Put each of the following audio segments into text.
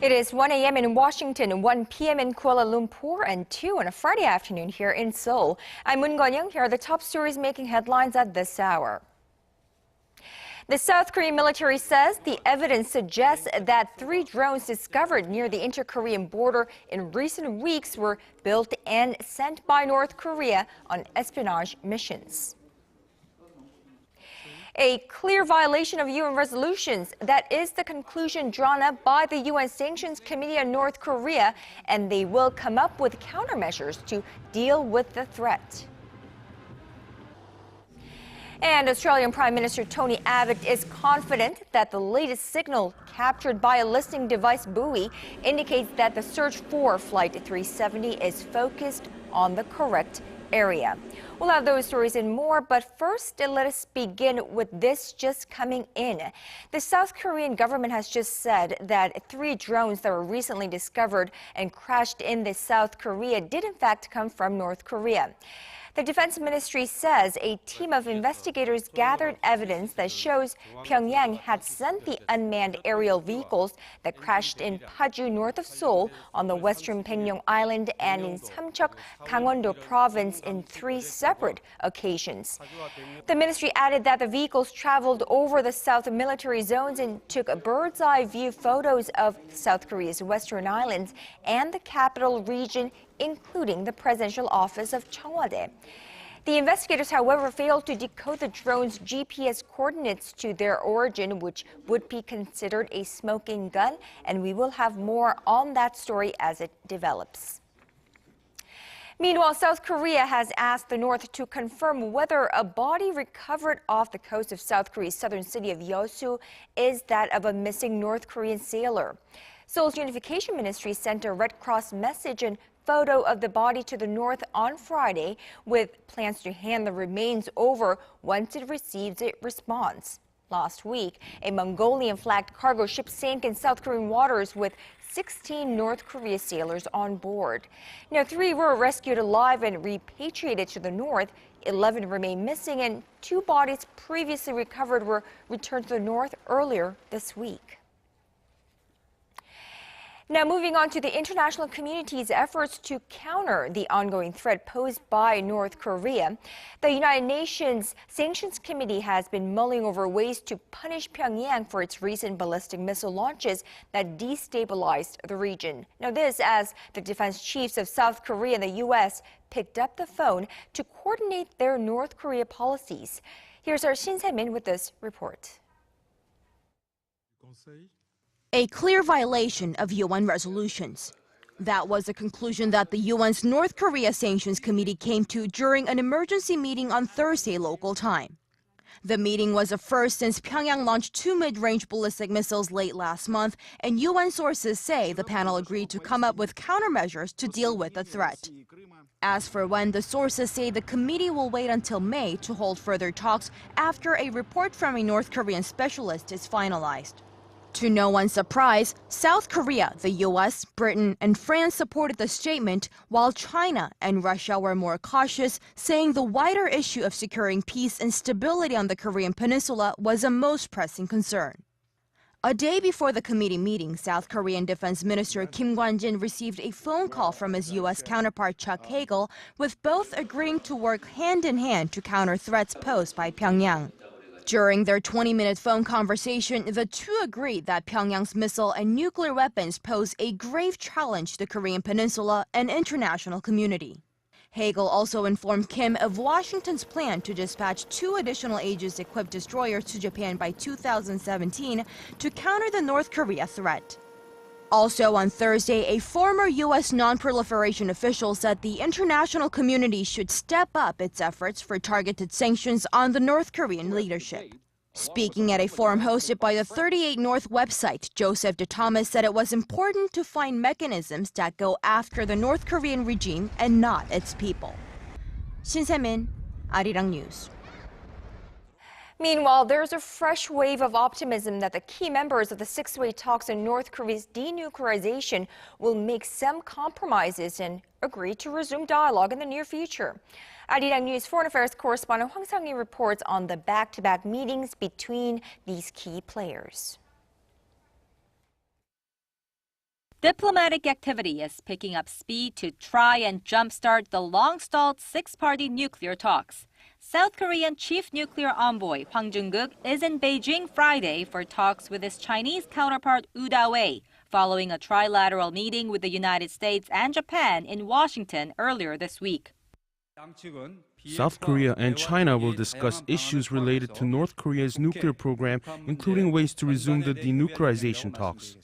It is 1 a.m. in Washington, 1 p.m. in Kuala Lumpur, and 2 on a Friday afternoon here in Seoul. I'm Moon Gon-young. Here are the top stories making headlines at this hour. The South Korean military says the evidence suggests that 3 drones discovered near the inter-Korean border in recent weeks were built and sent by North Korea on espionage missions. A clear violation of UN resolutions. That is the conclusion drawn up by the UN Sanctions Committee on North Korea, and they will come up with countermeasures to deal with the threat. And Australian Prime Minister Tony Abbott is confident that the latest signal captured by a listening device buoy indicates that the search for Flight 370 is focused on the correct area. We'll have those stories and more, but first let us begin with this just coming in. The South Korean government has just said that 3 drones that were recently discovered and crashed in the South Korea did in fact come from North Korea. The Defense Ministry says a team of investigators gathered evidence that shows Pyongyang had sent the unmanned aerial vehicles that crashed in Paju, north of Seoul, on the western Baekneung Island and in Samcheok, Gangwon-do province in 3 separate occasions. The ministry added that the vehicles traveled over the South military zones and took bird's-eye view photos of South Korea's western islands and the capital region, including the presidential office of Cheongwade. The investigators, however, failed to decode the drone's GPS coordinates to their origin, which would be considered a smoking gun, and we will have more on that story as it develops. Meanwhile, South Korea has asked the North to confirm whether a body recovered off the coast of South Korea's southern city of Yeosu is that of a missing North Korean sailor. Seoul's unification ministry sent a Red Cross message and photo of the body to the North on Friday, with plans to hand the remains over once it receives a response. Last week, a Mongolian-flagged cargo ship sank in South Korean waters with 16 North Korea sailors on board. Now, 3 were rescued alive and repatriated to the North. 11 remain missing, and 2 bodies previously recovered were returned to the North earlier this week. Now, moving on to the international community's efforts to counter the ongoing threat posed by North Korea. The United Nations Sanctions Committee has been mulling over ways to punish Pyongyang for its recent ballistic missile launches that destabilized the region. Now, this as the defense chiefs of South Korea and the U.S. picked up the phone to coordinate their North Korea policies. Here's our Shin Se-min with this report. A clear violation of UN resolutions. That was the conclusion that the UN's North Korea Sanctions Committee came to during an emergency meeting on Thursday local time. The meeting was a first since Pyongyang launched 2 mid-range ballistic missiles late last month, and UN sources say the panel agreed to come up with countermeasures to deal with the threat. As for when, the sources say the committee will wait until May to hold further talks after a report from a North Korean specialist is finalized. To no one's surprise, South Korea, the U.S., Britain, and France supported the statement, while China and Russia were more cautious, saying the wider issue of securing peace and stability on the Korean peninsula was a most pressing concern. A day before the committee meeting, South Korean Defense Minister Kim Kwan-jin received a phone call from his U.S. counterpart Chuck Hagel, with both agreeing to work hand-in-hand to counter threats posed by Pyongyang. During their 20-minute phone conversation, the two agreed that Pyongyang's missile and nuclear weapons pose a grave challenge to the Korean peninsula and international community. Hagel also informed Kim of Washington's plan to dispatch 2 additional Aegis-equipped destroyers to Japan by 2017 to counter the North Korea threat. Also on Thursday, a former U.S. non-proliferation official said the international community should step up its efforts for targeted sanctions on the North Korean leadership. Speaking at a forum hosted by the 38 North website, Joseph De Thomas said it was important to find mechanisms that go after the North Korean regime and not its people. Shin Se-min, ARIRANG News. Meanwhile, there's a fresh wave of optimism that the key members of the 6-way talks on North Korea's denuclearization will make some compromises and agree to resume dialogue in the near future. ARIRANG News Foreign Affairs correspondent Hwang Sang-hee reports on the back-to-back meetings between these key players. Diplomatic activity is picking up speed to try and jumpstart the long-stalled six-party nuclear talks. South Korean Chief Nuclear Envoy Hwang Jung-guk is in Beijing Friday for talks with his Chinese counterpart Woo Da-wei, following a trilateral meeting with the United States and Japan in Washington earlier this week. South Korea and China will discuss issues related to North Korea's nuclear program, including ways to resume the denuclearization talks.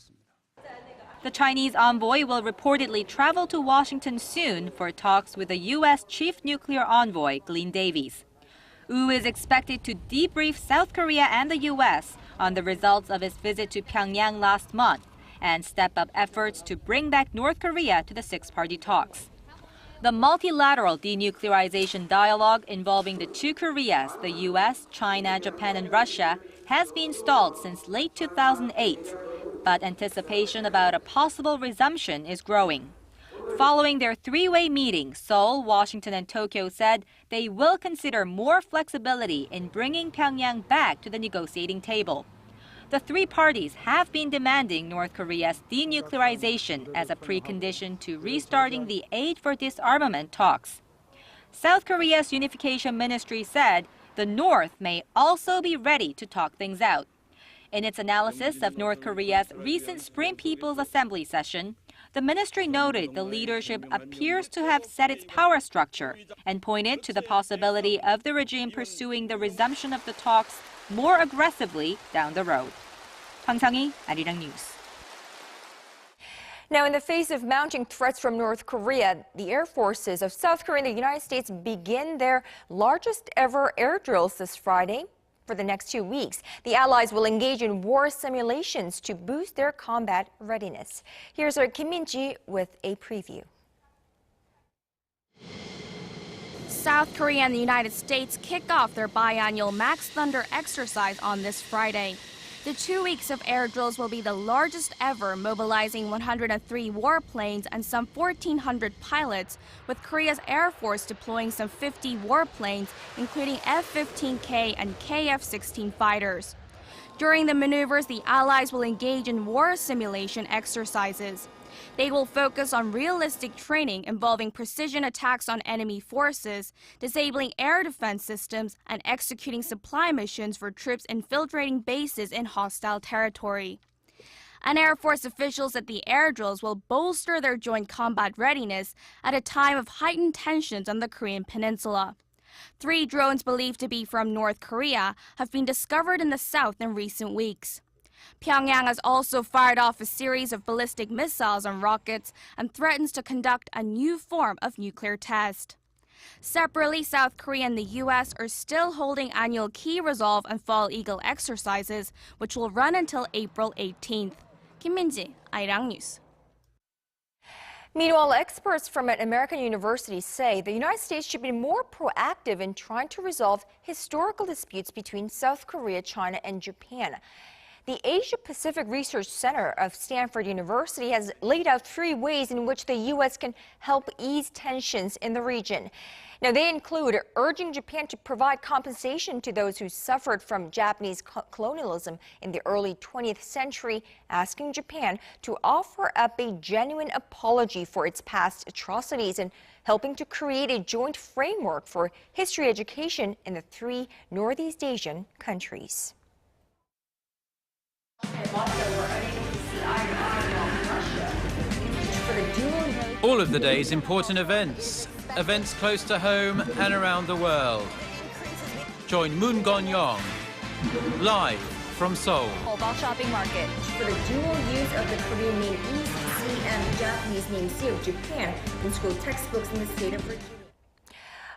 The Chinese envoy will reportedly travel to Washington soon for talks with the U.S. Chief Nuclear Envoy Glenn Davies. Woo is expected to debrief South Korea and the U.S. on the results of his visit to Pyongyang last month and step up efforts to bring back North Korea to the six-party talks. The multilateral denuclearization dialogue involving the two Koreas, the U.S., China, Japan, and Russia, has been stalled since late 2008. But anticipation about a possible resumption is growing. Following their three-way meeting, Seoul, Washington, and Tokyo said they will consider more flexibility in bringing Pyongyang back to the negotiating table. The three parties have been demanding North Korea's denuclearization as a precondition to restarting the aid for disarmament talks. South Korea's unification ministry said the North may also be ready to talk things out. In its analysis of North Korea's recent Spring People's Assembly session, the ministry noted the leadership appears to have set its power structure and pointed to the possibility of the regime pursuing the resumption of the talks more aggressively down the road. 황상희, ARIRANG News. Now, in the face of mounting threats from North Korea, the air forces of South Korea and the United States begin their largest ever air drills this Friday. For the next 2 weeks, the allies will engage in war simulations to boost their combat readiness. Here's our Kim Min-ji with a preview. South Korea and the United States kick off their biannual Max Thunder exercise on this Friday. The 2 weeks of air drills will be the largest ever, mobilizing 103 warplanes and some 1,400 pilots, with Korea's Air Force deploying some 50 warplanes, including F-15K and KF-16 fighters. During the maneuvers, the allies will engage in war simulation exercises. They will focus on realistic training involving precision attacks on enemy forces, disabling air defense systems, and executing supply missions for troops infiltrating bases in hostile territory. And Air Force officials said the air drills will bolster their joint combat readiness at a time of heightened tensions on the Korean peninsula. 3 drones believed to be from North Korea have been discovered in the south in recent weeks. Pyongyang has also fired off a series of ballistic missiles and rockets and threatens to conduct a new form of nuclear test. Separately, South Korea and the U.S. are still holding annual Key Resolve and Fall Eagle exercises, which will run until April 18th. Kim Min-ji, ARIRANG News. Meanwhile, experts from an American university say the United States should be more proactive in trying to resolve historical disputes between South Korea, China, and Japan. The Asia-Pacific Research Center of Stanford University has laid out 3 ways in which the U.S. can help ease tensions in the region. Now, they include urging Japan to provide compensation to those who suffered from Japanese colonialism in the early 20th century, asking Japan to offer up a genuine apology for its past atrocities, and helping to create a joint framework for history education in the 3 Northeast Asian countries. All of the day's important events close to home and around the world. Join Moon Gon-yong live from Seoul. Mobile shopping market for the dual use of the Korean name East Sea and Japanese name Sea of Japan in school textbooks in the state of Virginia.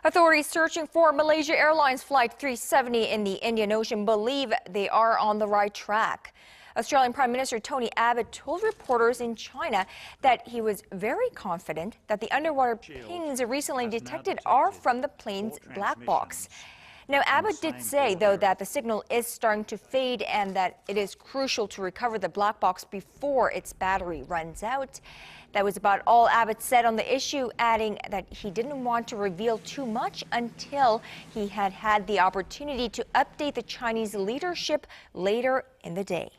Authorities searching for Malaysia Airlines Flight 370 in the Indian Ocean believe they are on the right track. Australian Prime Minister Tony Abbott told reporters in China that he was very confident that the underwater pings recently detected are from the plane's black box. Now, Abbott did say, though, that the signal is starting to fade and that it is crucial to recover the black box before its battery runs out. That was about all Abbott said on the issue, adding that he didn't want to reveal too much until he had had the opportunity to update the Chinese leadership later in the day.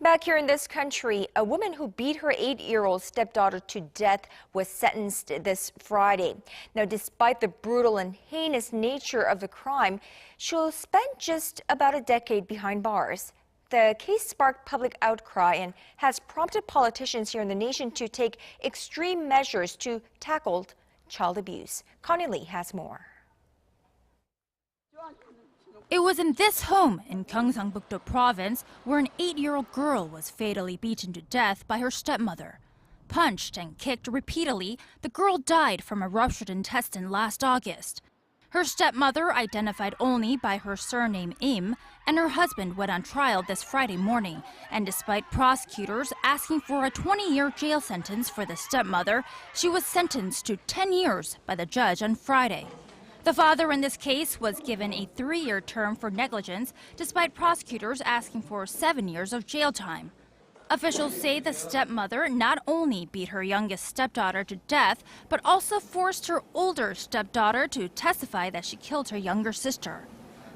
Back here in this country, a woman who beat her 8-year-old stepdaughter to death was sentenced this Friday. Now, despite the brutal and heinous nature of the crime, she'll spend just about a decade behind bars. The case sparked public outcry and has prompted politicians here in the nation to take extreme measures to tackle child abuse. Connie Lee has more. It was in this home in Gyeongsangbuk-do province where an 8-year-old girl was fatally beaten to death by her stepmother. Punched and kicked repeatedly, the girl died from a ruptured intestine last August. Her stepmother, identified only by her surname Im, and her husband went on trial this Friday morning. And despite prosecutors asking for a 20-year jail sentence for the stepmother, she was sentenced to 10 years by the judge on Friday. The father in this case was given a 3-year term for negligence, despite prosecutors asking for 7 years of jail time. Officials say the stepmother not only beat her youngest stepdaughter to death, but also forced her older stepdaughter to testify that she killed her younger sister.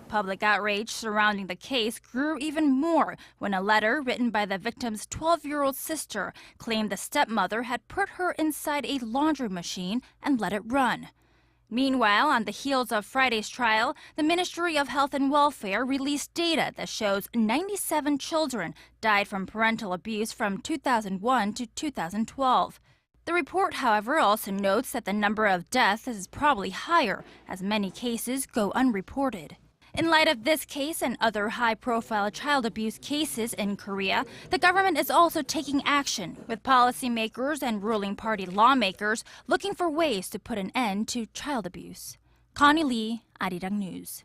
Public outrage surrounding the case grew even more when a letter written by the victim's 12-year-old sister claimed the stepmother had put her inside a laundry machine and let it run. Meanwhile, on the heels of Friday's trial, the Ministry of Health and Welfare released data that shows 97 children died from parental abuse from 2001 to 2012. The report, however, also notes that the number of deaths is probably higher, as many cases go unreported. In light of this case and other high-profile child abuse cases in Korea, the government is also taking action, with policymakers and ruling party lawmakers looking for ways to put an end to child abuse. Connie Lee, ARIRANG News.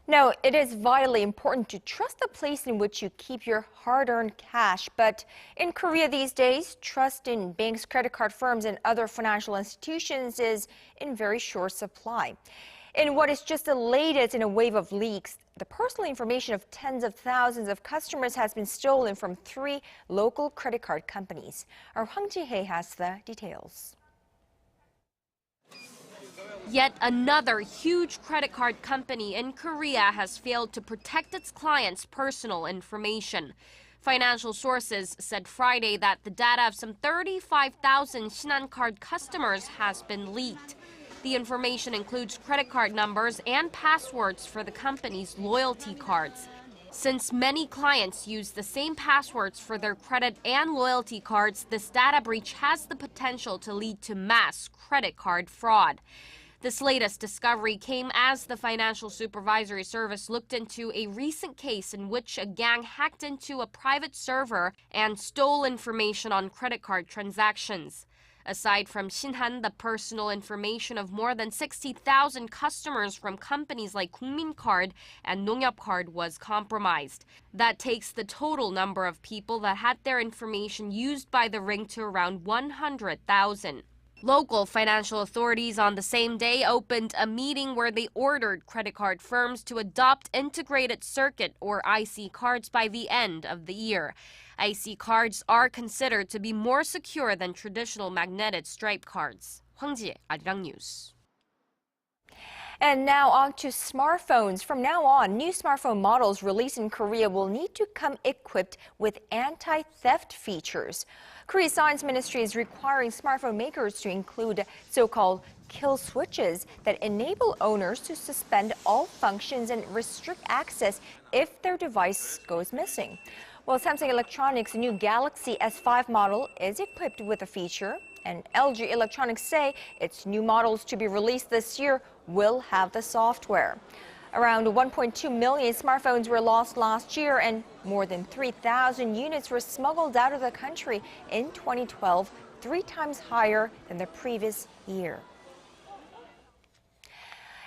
Now, it is vitally important to trust the place in which you keep your hard-earned cash. But in Korea these days, trust in banks, credit card firms, and other financial institutions is in very short supply. In what is just the latest in a wave of leaks, the personal information of tens of thousands of customers has been stolen from 3 local credit card companies. Our Hwang Ji-hye has the details. Yet another huge credit card company in Korea has failed to protect its clients' personal information. Financial sources said Friday that the data of some 35,000 Shinhan card customers has been leaked. The information includes credit card numbers and passwords for the company's loyalty cards. Since many clients use the same passwords for their credit and loyalty cards, this data breach has the potential to lead to mass credit card fraud. This latest discovery came as the Financial Supervisory Service looked into a recent case in which a gang hacked into a private server and stole information on credit card transactions. Aside from Shinhan, the personal information of more than 60,000 customers from companies like Kookmin and Nongyap was compromised. That takes the total number of people that had their information used by the ring to around 100,000. Local financial authorities on the same day opened a meeting where they ordered credit card firms to adopt integrated circuit or IC cards by the end of the year. IC cards are considered to be more secure than traditional magnetic stripe cards. Hwang Ji-hye, ARIRANG News. And now on to smartphones. From now on, new smartphone models released in Korea will need to come equipped with anti-theft features. Korea's Science Ministry is requiring smartphone makers to include so-called kill switches that enable owners to suspend all functions and restrict access if their device goes missing. Well, Samsung Electronics' new Galaxy S5 model is equipped with the feature, and LG Electronics say its new models to be released this year will have the software. Around 1.2 million smartphones were lost last year, and more than 3,000 units were smuggled out of the country in 2012, 3 times higher than the previous year.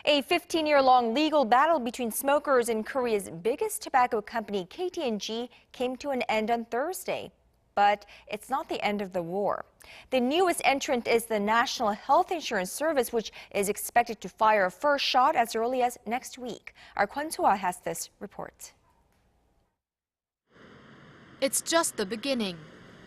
A 15-year-long legal battle between smokers and Korea's biggest tobacco company, KT&G, came to an end on Thursday. But it's not the end of the war. The newest entrant is the National Health Insurance Service, which is expected to fire a first shot as early as next week. Our Kwon So-ah has this report. It's just the beginning.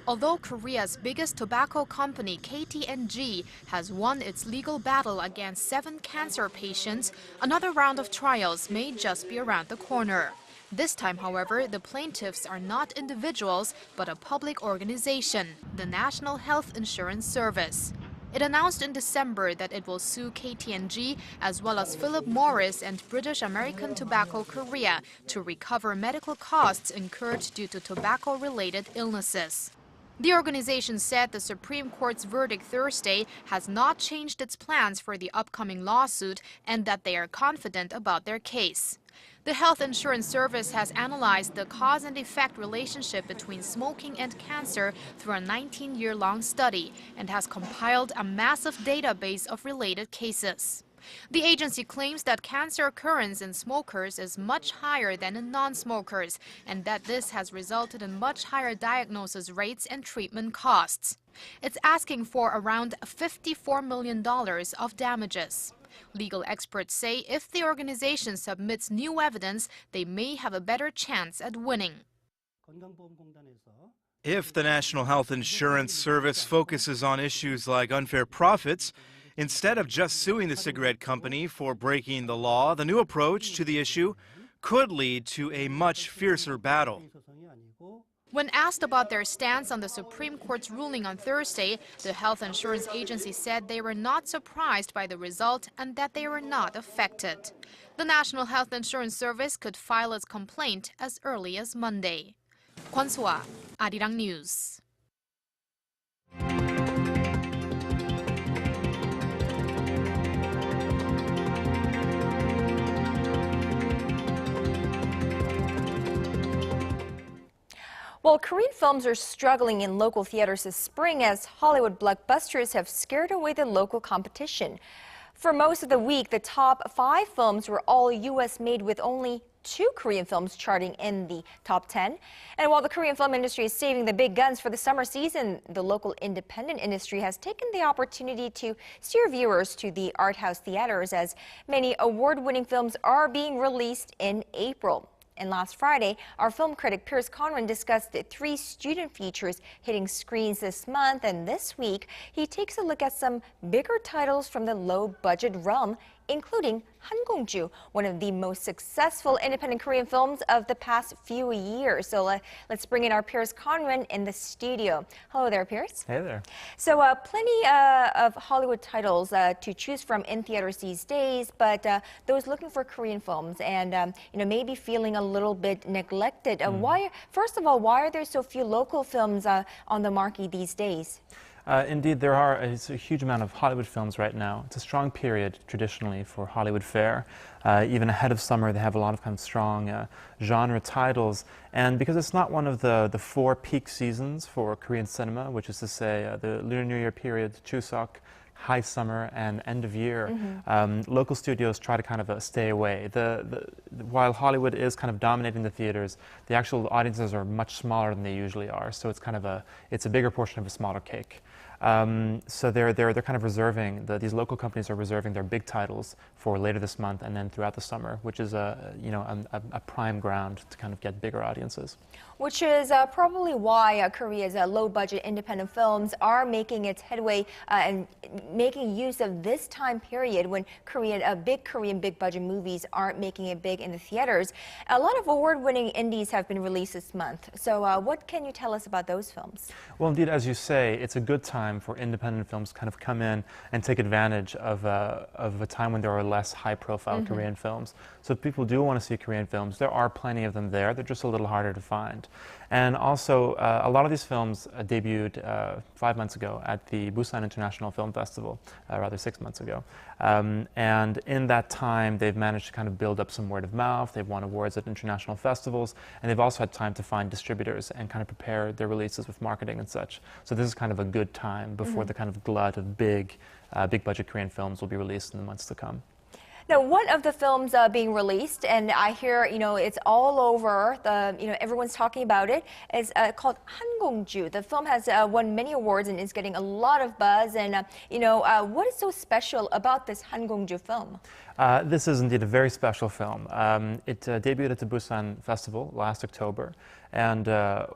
Although Korea's biggest tobacco company, KT&G, has won its legal battle against 7 cancer patients, another round of trials may just be around the corner. This time, however, the plaintiffs are not individuals, but a public organization, the National Health Insurance Service. It announced in December that it will sue KT&G as well as Philip Morris and British American Tobacco Korea to recover medical costs incurred due to tobacco-related illnesses. The organization said the Supreme Court's verdict Thursday has not changed its plans for the upcoming lawsuit and that they are confident about their case. The Health Insurance Service has analyzed the cause and effect relationship between smoking and cancer through a 19-year-long study and has compiled a massive database of related cases. The agency claims that cancer occurrence in smokers is much higher than in non-smokers and that this has resulted in much higher diagnosis rates and treatment costs. It's asking for around $54 million of damages. Legal experts say if the organization submits new evidence, they may have a better chance at winning. If the National Health Insurance Service focuses on issues like unfair profits, instead of just suing the cigarette company for breaking the law, the new approach to the issue could lead to a much fiercer battle. When asked about their stance on the Supreme Court's ruling on Thursday, the health insurance agency said they were not surprised by the result and that they were not affected. The National Health Insurance Service could file its complaint as early as Monday. Kwon So-ah, ARIRANG News. Well, Korean films are struggling in local theaters this spring as Hollywood blockbusters have scared away the local competition. For most of the week, the top 5 films were all U.S. made, with only 2 Korean films charting in the top 10. And while the Korean film industry is saving the big guns for the summer season, the local independent industry has taken the opportunity to steer viewers to the art house theaters, as many award-winning films are being released in April. And last Friday, our film critic Piers Conran discussed the 3 student features hitting screens this month. And this week, he takes a look at some bigger titles from the low-budget realm, including Hangongju, one of the most successful independent Korean films of the past few years. So let's bring in our Piers Conran in the studio. Hello there, Piers. Hey there. So plenty of Hollywood titles to choose from in theaters these days, but those looking for Korean films and maybe feeling a little bit neglected. First of all, why are there so few local films on the market these days? Indeed, it's a huge amount of Hollywood films right now. It's a strong period traditionally for Hollywood fare. Even ahead of summer, they have a lot of kind of strong genre titles. And because it's not one of the 4 peak seasons for Korean cinema, which is to say the Lunar New Year period, Chuseok, high summer, and end of year, local studios try to kind of stay away. While Hollywood is kind of dominating the theaters, the actual audiences are much smaller than they usually are. So it's kind of it's a bigger portion of a smaller cake. So they're kind of reserving, these local companies are reserving their big titles for later this month and then throughout the summer, which is a prime ground to kind of get bigger audiences. Which is probably why Korea's low-budget independent films are making its headway and making use of this time period when big Korean big-budget movies aren't making it big in the theaters. A lot of award-winning indies have been released this month. So what can you tell us about those films? Well, indeed, as you say, it's a good time for independent films to kind of come in and take advantage of a time when there are less high-profile Korean films. So if people do want to see Korean films, there are plenty of them there. They're just a little harder to find. And also, a lot of these films debuted 5 months ago at the Busan International Film Festival, rather 6 months ago. And in that time, they've managed to kind of build up some word of mouth. They've won awards at international festivals, and they've also had time to find distributors and kind of prepare their releases with marketing and such. So this is kind of a good time before the kind of glut of big budget Korean films will be released in the months to come. Now, one of the films being released, and I hear, it's all over, everyone's talking about it, is called Hangongju. The film has won many awards and is getting a lot of buzz. And, what is so special about this Hangongju film? This is indeed a very special film. It debuted at the Busan Festival last October, and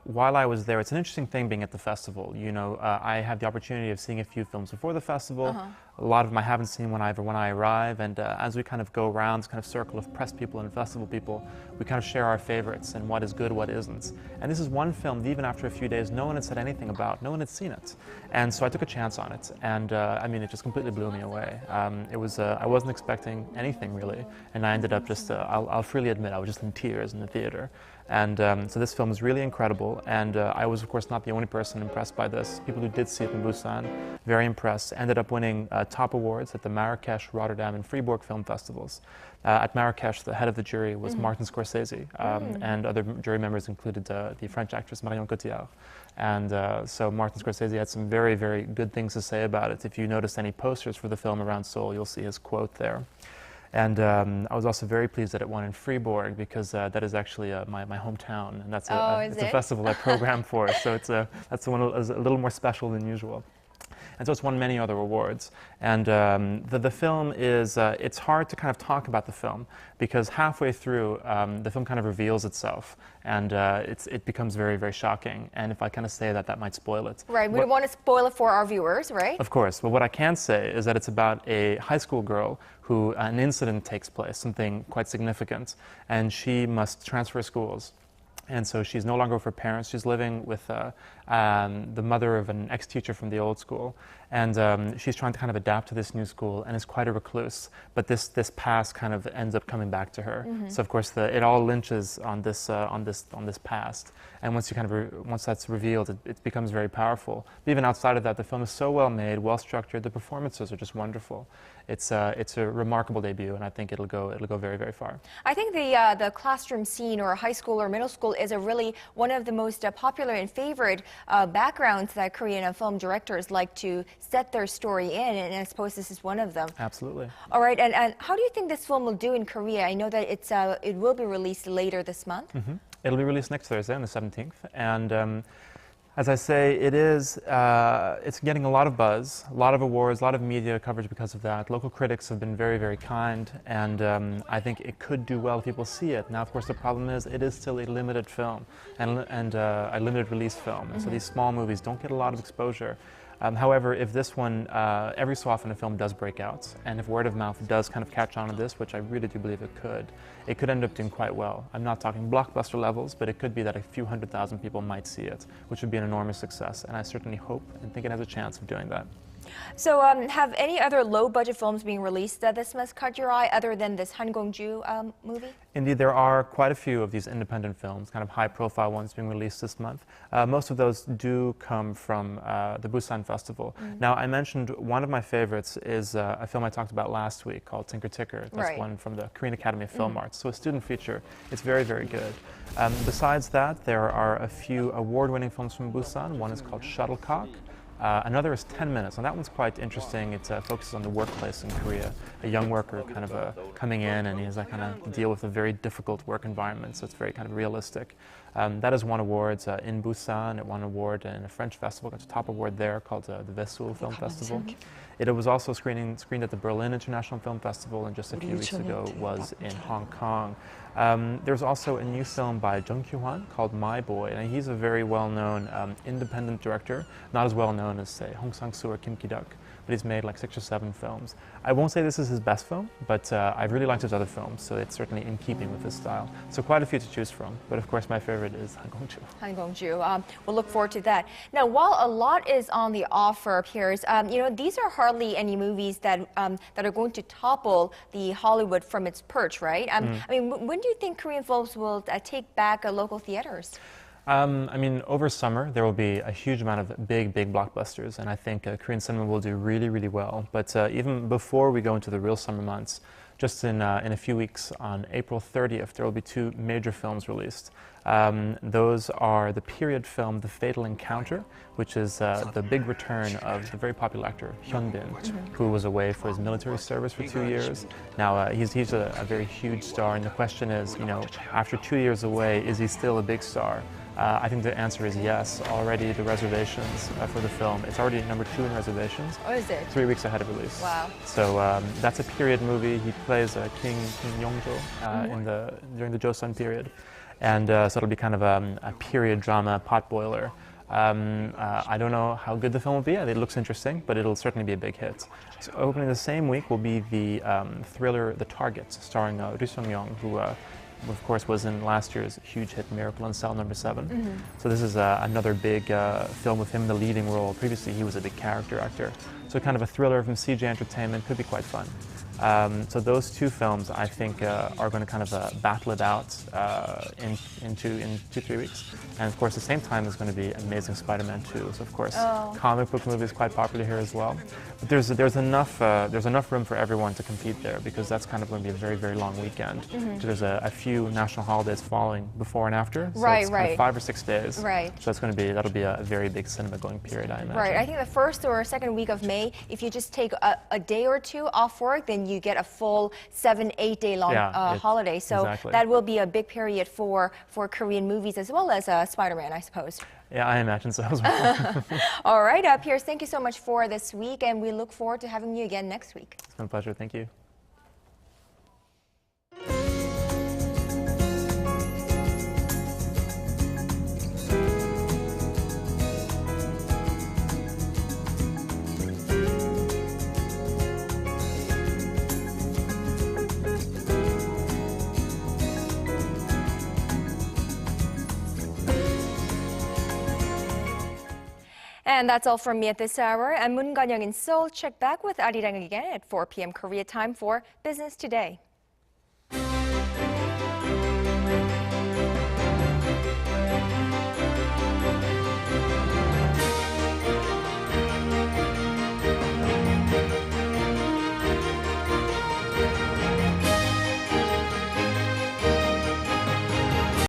while I was there, it's an interesting thing being at the festival. You know, I had the opportunity of seeing a few films before the festival. A lot of them I haven't seen when I arrive, and as we kind of go around this kind of circle of press people and festival people, we kind of share our favorites and what is good, what isn't. And this is one film that even after a few days, no one had said anything about, no one had seen it. And so I took a chance on it, and I mean, it just completely blew me away. It was, I wasn't expecting anything really, and I ended up just, I'll freely admit, I was just in tears in the theater. And so this film is really incredible, and I was of course not the only person impressed by this. People who did see it in Busan, very impressed, ended up winning top awards at the Marrakesh, Rotterdam and Fribourg film festivals. At Marrakesh, the head of the jury was Martin Scorsese, and other jury members included the French actress Marion Cotillard. And so Martin Scorsese had some very, very good things to say about it. If you noticed any posters for the film around Seoul, you'll see his quote there. And I was also very pleased that it won in Fribourg, because that is actually my hometown, and that's it's a festival I program for, so that's the one that is a little more special than usual. And so it's won many other awards. And the film is, it's hard to kind of talk about the film, because halfway through, the film kind of reveals itself, and it becomes very, very shocking. And if I kind of say that, that might spoil it. Right, we don't want to spoil it for our viewers, right? Of course, but what I can say is that it's about a high school girl who an incident takes place, something quite significant, and she must transfer schools. And so she's no longer with her parents. She's living with the mother of an ex-teacher from the old school. And she's trying to kind of adapt to this new school, and is quite a recluse. But this past kind of ends up coming back to her. So of course it all lynches on this past. And once you kind of once that's revealed, it becomes very powerful. But even outside of that, the film is so well made, well structured. The performances are just wonderful. It's a remarkable debut, and I think it'll go very, very far. I think the classroom scene, or high school or middle school, is one of the most popular and favorite backgrounds that Korean film directors like to set their story in, and I suppose this is one of them. Absolutely. All right, and how do you think this film will do in Korea? I know that it will be released later this month. It'll be released next Thursday on the 17th, and as I say, it's getting a lot of buzz, a lot of awards, a lot of media coverage because of that. Local critics have been very, very kind, and I think it could do well if people see it. Now, of course, the problem is it is still a limited film and a limited release film, and so these small movies don't get a lot of exposure. However, if this one, every so often a film does break out, and if word of mouth does kind of catch on to this, which I really do believe it could end up doing quite well. I'm not talking blockbuster levels, but it could be that a few 100,000 people might see it, which would be an enormous success, and I certainly hope and think it has a chance of doing that. So have any other low-budget films being released that this must caught your eye, other than this Han Gong-ju movie? Indeed, there are quite a few of these independent films, kind of high-profile ones being released this month. Most of those do come from the Busan Festival. Now, I mentioned one of my favorites is a film I talked about last week called Tinker Ticker. That's one from the Korean Academy of Film Arts. So a student feature. It's very, very good. Besides that, there are a few award-winning films from Busan. One is called Shuttlecock. Another is 10 Minutes, and that one's quite interesting. It focuses on the workplace in Korea. A young worker kind of coming in, and he has to kind of deal with a very difficult work environment, so it's very kind of realistic. That has won awards in Busan. It won an award in a French festival, got a top award there called the Yeosu Film Festival. It was also screened at the Berlin International Film Festival, and just a few weeks ago was in Hong Kong. There's also a new film by Jung Kyu-hwan called My Boy, and he's a very well-known independent director, not as well-known as, say, Hong Sang-soo or Kim Ki-duk, but he's made like 6 or 7 films. I won't say this is his best film, but I really liked his other films, so it's certainly in keeping with his style. So quite a few to choose from, but of course my favorite is Han Gong-ju. Han Gong-ju. We'll look forward to that. Now, while a lot is on the offer, Piers, you know, these are hardly any movies that are going to topple the Hollywood from its perch, right? I mean, when do you think Korean films will take back local theaters? I mean, over summer, there will be a huge amount of big blockbusters, and I think Korean cinema will do really, really well. But even before we go into the real summer months, just in a few weeks, on April 30th, there will be 2 major films released. Those are the period film The Fatal Encounter, which is the big return of the very popular actor Hyun Bin, who was away for his military service for 2 years. Now he's a very huge star, and the question is, you know, after 2 years away, is he still a big star? I think the answer is yes. Already the reservations for the film, it's already number 2 in reservations. Oh, is it? 3 weeks ahead of release. Wow. So that's a period movie. He plays King Yongjo during the Joseon period. And so it'll be kind of a period drama potboiler. I don't know how good the film will be. It looks interesting, but it'll certainly be a big hit. So opening the same week will be the thriller The Target, starring Ri Sung-young, who of course was in last year's huge hit Miracle on Cell No. 7. So this is another big film with him in the leading role. Previously he was a big character actor. So kind of a thriller from CJ Entertainment, could be quite fun. So those 2 films, I think, are going to kind of battle it out in 2-3 weeks. And of course, at the same time, there's going to be Amazing Spider-Man 2. So of course, comic book movies quite popular here as well. But there's enough room for everyone to compete there, because that's kind of going to be a very, very long weekend. So there's a few national holidays following before and after. So it's kind of 5 or 6 days. Right. So that'll be a very big cinema going period, I imagine. Right. I think the first or second week of May, if you just take a day or 2 off work, then you get a full 7-8 day long holiday. So exactly. That will be a big period for Korean movies as well as Spider-Man, I suppose. Yeah, I imagine so as well. All right, Piers, thank you so much for this week, and we look forward to having you again next week. It's been a pleasure. Thank you. And that's all from me at this hour. I'm Moon Gan-young in Seoul. Check back with ARIRANG again at 4 p.m. Korea time for Business Today.